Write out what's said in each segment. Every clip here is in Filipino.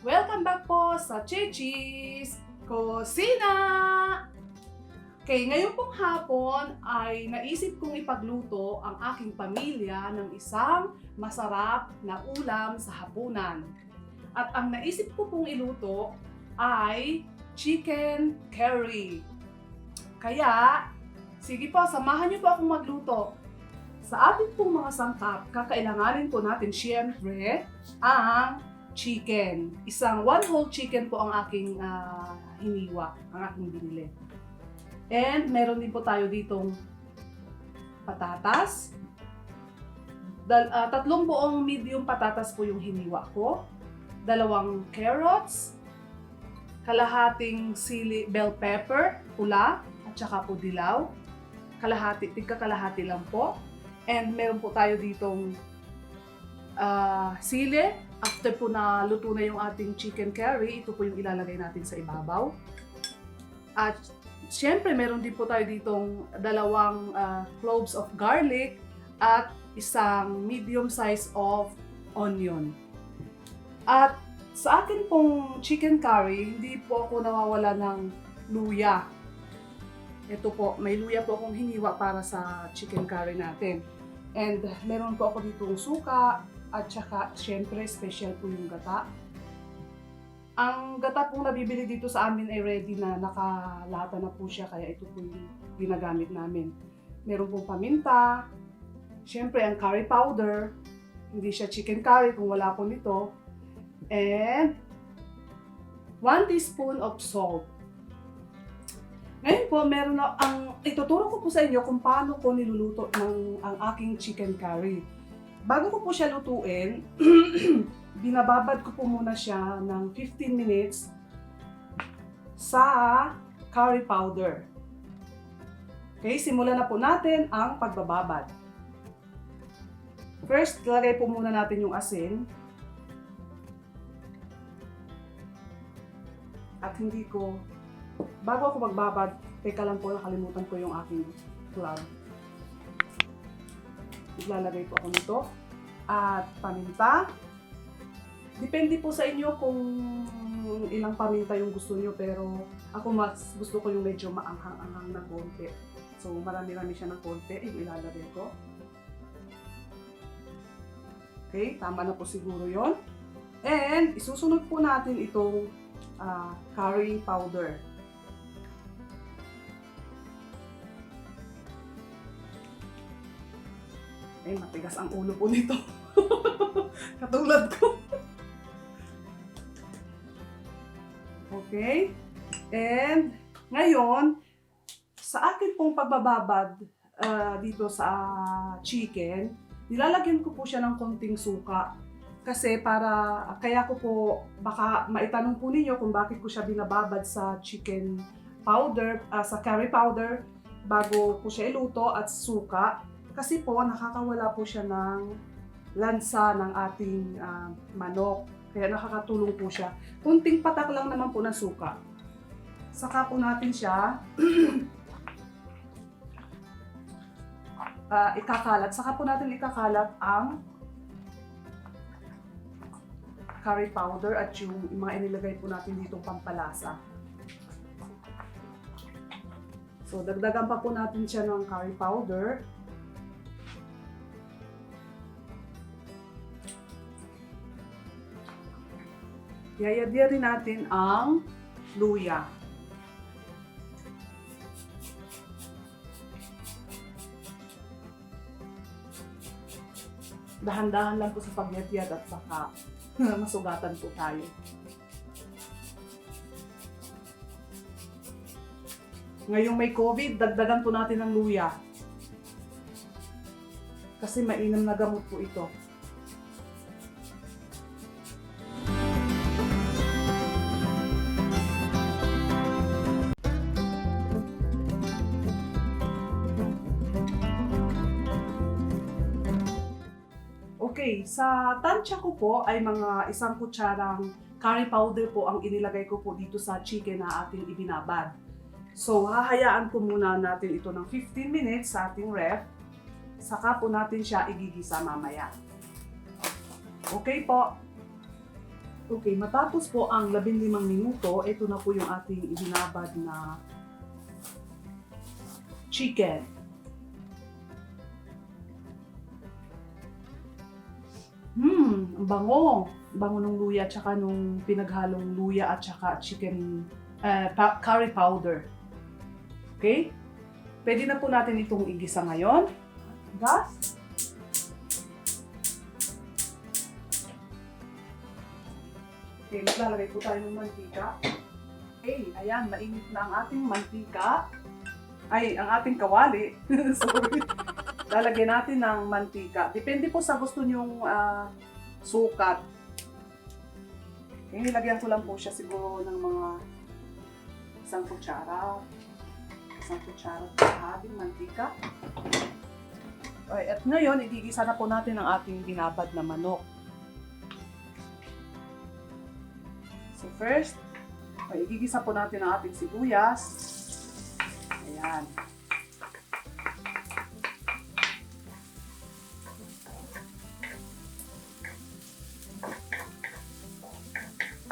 Welcome back po sa Chichi's Kusina! Okay, ngayon pong hapon ay naisip kong ipagluto ang aking pamilya ng isang masarap na ulam sa hapunan. At ang naisip ko pong iluto ay chicken curry. Kaya, sige po, samahan niyo po akong magluto. Sa ating pong mga sangkap, kakailanganin po natin siyempre ang chicken. Isang one whole chicken po ang aking hiniwa, ang aking binili. And meron din po tayo ditong patatas. Tatlong buong medium patatas po yung hiniwa ko. 2 carrots. Kalahating sili bell pepper, pula, at saka po dilaw. Tigka-kalahati lang po. And meron po tayo ditong sili. After po na luto na yung ating chicken curry, ito po yung ilalagay natin sa ibabaw. At syempre, meron din po tayo ditong 2 cloves of garlic at isang medium size of onion. At sa akin pong chicken curry, hindi po ako nawawala ng luya. Ito po, may luya po akong hiniwa para sa chicken curry natin. And meron po ako ditong suka, at saka, syempre, special po yung gata. Ang gata pong nabibili dito sa amin ay ready na, nakalata na po siya, kaya ito po yung ginagamit namin. Meron pong paminta, syempre ang curry powder, hindi siya chicken curry kung wala po nito, and 1 teaspoon of salt. Ngayon po, meron na ituturo ko po sa inyo kung paano ko niluluto ang aking chicken curry. Bago ko po siya lutuin, binababad ko po muna siya ng 15 minutes sa curry powder. Okay, simulan na po natin ang pagbababad. First, lagay po muna natin yung asin. At bago ako magbabad, teka lang po, nakalimutan ko yung aking flour. Iglalagay po ako nito. At paminta. Depende po sa inyo kung ilang paminta yung gusto nyo, pero ako mas gusto ko yung medyo maanghang-anghang na konti. So marami-rami siya ng konti yung ilalagay ko. Okay, tama na po siguro yon. And isusunod po natin itong curry powder. Matigas ang ulo po nito. Katulad ko. Okay. And ngayon, sa akin pong pagbababad dito sa chicken, nilalagyan ko po siya ng konting suka. Kasi kaya ko po, baka maitanong po ninyo kung bakit ko siya binababad sa chicken powder, sa curry powder, bago ko siya iluto at suka. Kasi po, nakakawala po siya ng lansa ng ating manok. Kaya nakakatulong po siya. Kunting patak lang naman po ng suka. Saka po natin siya ikakalat. Saka po natin ikakalat ang curry powder at yung mga inilagay po natin ditong pampalasa. So, dagdagan pa po natin siya ng curry powder. Yayadya rin natin ang luya. Dahan-dahan lang po sa pagyadyad at baka masugatan po tayo. Ngayong may COVID, dagdagan po natin ng luya. Kasi mainam na gamot po ito. Okay, sa tansya ko po ay mga 1 kutsarang curry powder po ang inilagay ko po dito sa chicken na ating ibinabad. So, hahayaan po muna natin ito ng 15 minutes sa ating ref. Saka po natin siya igigisa mamaya. Okay po. Okay, matapos po ang 15 minuto, ito na po yung ating ibinabad na chicken. Ang bango. Bango ng luya at saka nung pinaghalong luya at saka chicken curry powder. Okay? Pwede na po natin itong igisa ngayon. Gas. Okay, maglalagay po tayo ng mantika. Okay, ayan, mainit na ang ating mantika. Ay, ang ating kawali. Sorry. Lalagyan natin ng mantika. Depende po sa gusto nyong sukat. Okay, nilagyan ko lang po siya siguro ng mga isang kutsara. Isang kutsara hating mantika. Okay, at ngayon, igigisa na po natin ang ating binabad na manok. So first, igigisa po natin ang ating sibuyas. Ayan.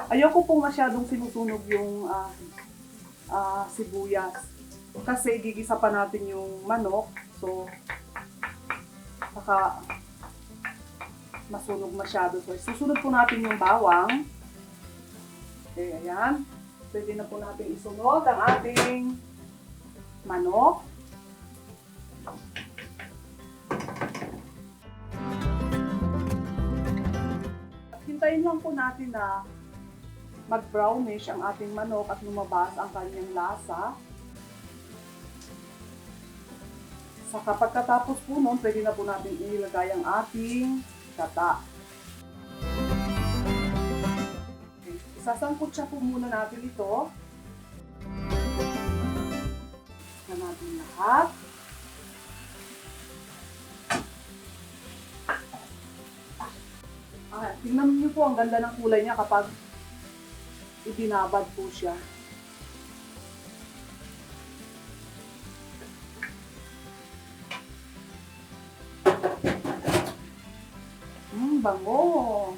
Ayoko pong masyadong sinusunog yung sibuyas. Kasi gigisa pa natin yung manok. So, baka masunog masyado. So, susunod po natin yung bawang. Okay, ayan. Pwede na po natin isunod ang ating manok. At hintayin lang po natin na mag-brownish ang ating manok at lumabas ang kanyang lasa. Sa pagkatapos po nun, pwede na po natin ilagay ang ating gata. Okay. Sasangkot siya po muna natin ito. Na natin lahat. Tingnan niyo po ang ganda ng kulay niya kapag ibinabad po siya. Bango!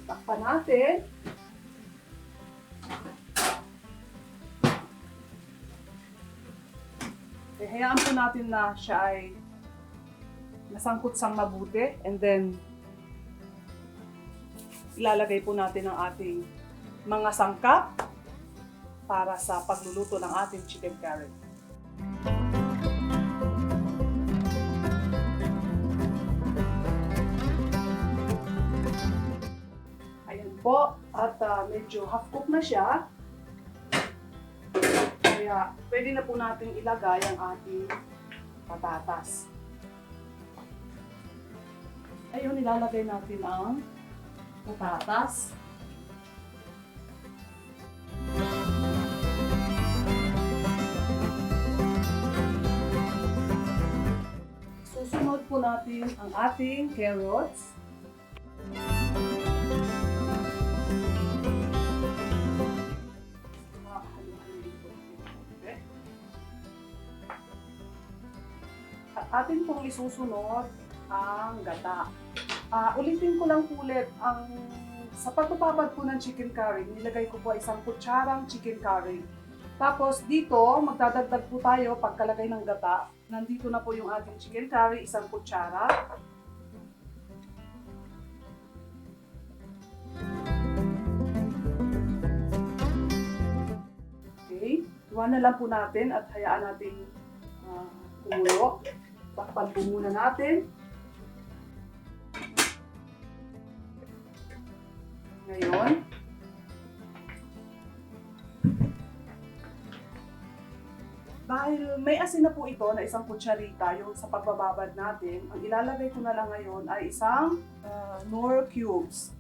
Takpan natin. Hayaan po natin na siya ay nasangkot sang mabuti, and then ilalagay po natin ang ating mga sangkap para sa pagluluto ng ating chicken curry. Ayan po, at medyo half cook na siya. Kaya pwede na po natin ilagay ang ating patatas. Ayun, ilalagay natin ang patatas. Susunod po natin ang ating carrots. Atin pong isusunod ang gata. Ulitin ko lang ulit, sa pagpapabad po ng chicken curry, nilagay ko po isang kutsarang chicken curry. Tapos dito, magdadagdag po tayo pagkalagay ng gata. Nandito na po yung ating chicken curry, isang kutsara. Okay, iwan na lang po natin at hayaan natin kumulo. Takpan po muna natin. Ngayon, dahil may asin na po ito na isang kutsarita yung sa pagbababad natin, ang ilalagay ko na lang ngayon ay isang Knorr cubes.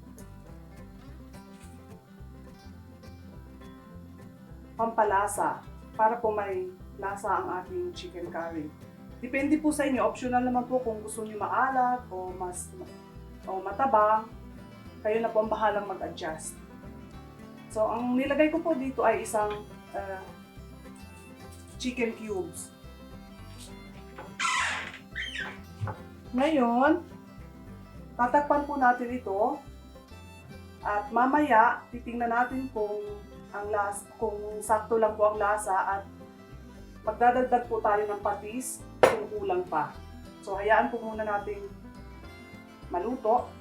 Pampalasa, para po may lasa ang ating chicken curry. Depende po sa inyo, optional naman po kung gusto niyo maalat o matabang, kayo na po ang bahalang mag-adjust. So, ang nilagay ko po dito ay isang chicken cubes. Ngayon, tatakpan po natin ito at mamaya titingnan natin kung kung sakto lang po ang lasa at magdadagdag po tayo ng patis kung kulang pa. So hayaan po muna natin maluto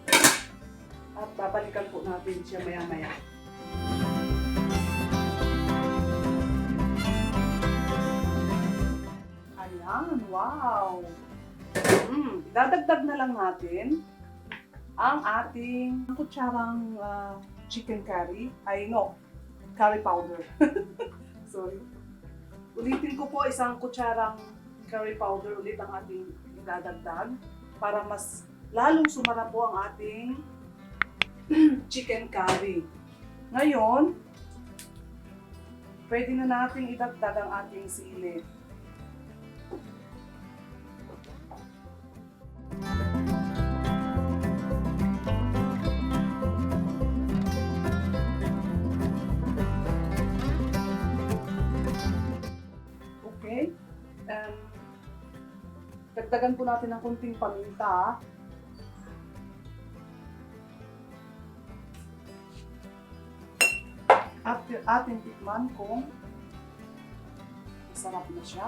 at babalikan po natin siya maya-maya. Ayan, wow! Dadagdag na lang natin ang ating kutsarang chicken curry. Curry powder. Sorry. Ulitin ko po, isang kutsarang curry powder ulit ang ating idadagdag para mas lalong sumarap po ang ating chicken curry. Ngayon, pwede na nating idagdag ang ating sili. Okay. Dagdagan po natin ng kunting paminta. At ating tikman kung masarap na siya.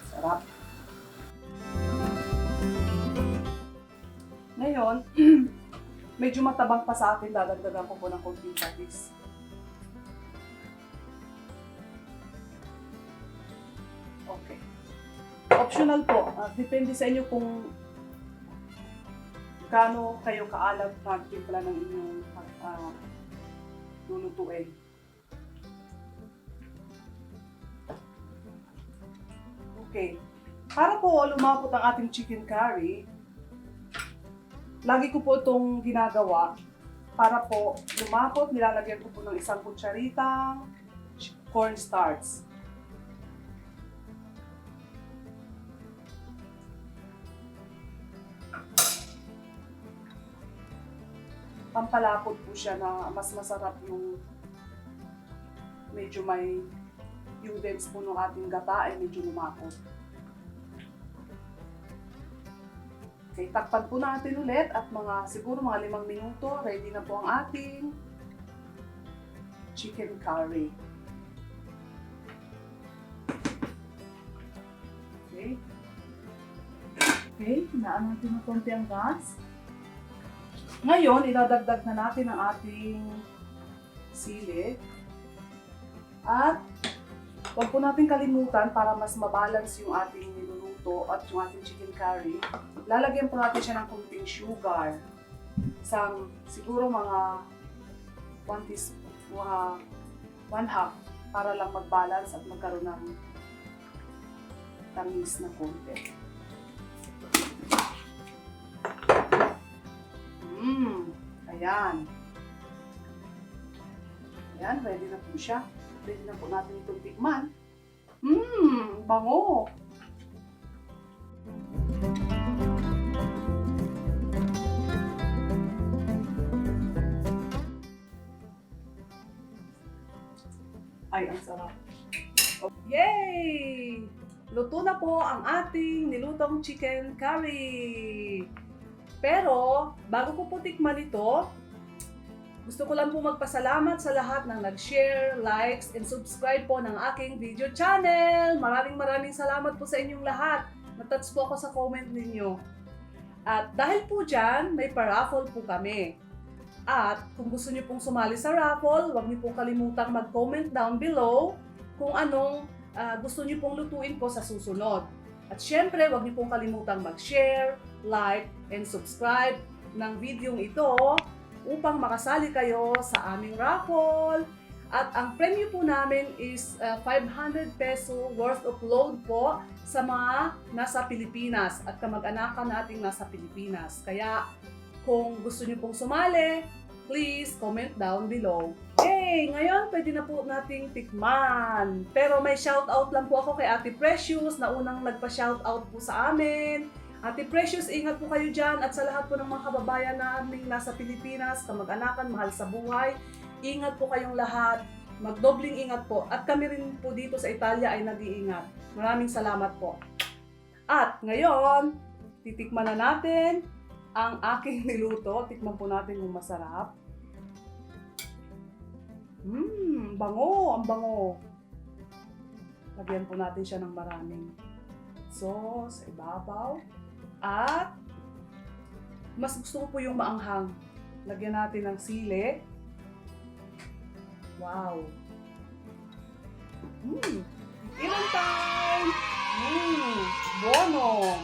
Sarap. Ngayon, medyo matabang pa sa akin, dadagdagan ko po ng konting patis. Okay. Optional po. Depende sa inyo kung gaano kayo kaalat na timpla ng inyong lulutuin. Okay. Para po lumapot ang ating chicken curry, lagi ko po itong ginagawa para po lumapot. Nilalagyan ko po ng isang kutsaritang cornstarch. Pampalapot po siya na mas masarap yung medyo may yung dense po ng ating gata ay medyo lumapot. Okay, takpan po natin ulit at siguro mga 5 minuto, ready na po ang ating chicken curry. Okay. Okay, hinaan natin ng konti ang gas. Ngayon, idadagdag na natin ang ating sili. At huwag po natin kalimutan para mas mabalance yung ating niluluto at yung ating chicken curry. Lalagyan po natin siya ng konting sugar. Siguro mga 1 teaspoon, mga 1/2 para lang mag-balance at magkaroon ng tamis na konti. Ayan. Ayan, ready na po siya. Ready na po natin itong tikman. Bango! Ay, ang sarap. Yay! Luto na po ang ating nilutong chicken curry. Pero, bago ko po tikman ito, gusto ko lang po magpasalamat sa lahat ng nag-share, likes, and subscribe po ng aking video channel. Maraming salamat po sa inyong lahat. Natouch po ako sa comment ninyo. At dahil po dyan, may pa-raffle po kami. At kung gusto niyo pong sumali sa raffle, huwag niyo pong kalimutang mag-comment down below kung anong gusto niyo pong lutuin po sa susunod. At syempre, huwag niyo pong kalimutang mag-share, like, and subscribe ng video ito upang makasali kayo sa aming raffle. At ang premyo po namin is 500 peso worth of load po sa mga nasa Pilipinas at kamag-anakan nating nasa Pilipinas. Kaya kung gusto niyo pong sumali, please comment down below. Okay, ngayon pwede na po nating tikman. Pero may shoutout lang po ako kay Ate Precious na unang nagpa-shoutout po sa amin. Ate Precious, ingat po kayo dyan at sa lahat po ng mga kababayan naming nasa Pilipinas, kamag-anakan, mahal sa buhay. Ingat po kayong lahat. Magdobling ingat po. At kami rin po dito sa Italia ay nag-iingat. Maraming salamat po. At ngayon, titikman na natin ang aking niluto. Tikman po natin kung masarap. Bango! Ang bango! Lagyan po natin siya ng maraming sauce sa ibabaw. At mas gusto ko po yung maanghang. Lagyan natin ng sili. Wow! Ilan time! Bono!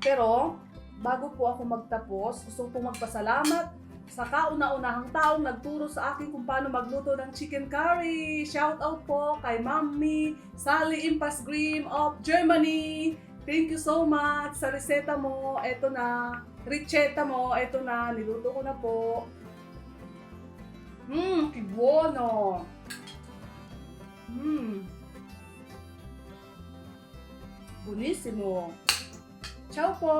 Pero, bago po ako magtapos, gusto ko po magpasalamat sa kauna-unahang taong nagturo sa akin kung paano magluto ng chicken curry. Shout out po kay Mami Sally Impasgrim of Germany. Thank you so much sa reseta mo. Eto na, eto na, niluto ko na po. Que buono! Buonissimo! Ciao po!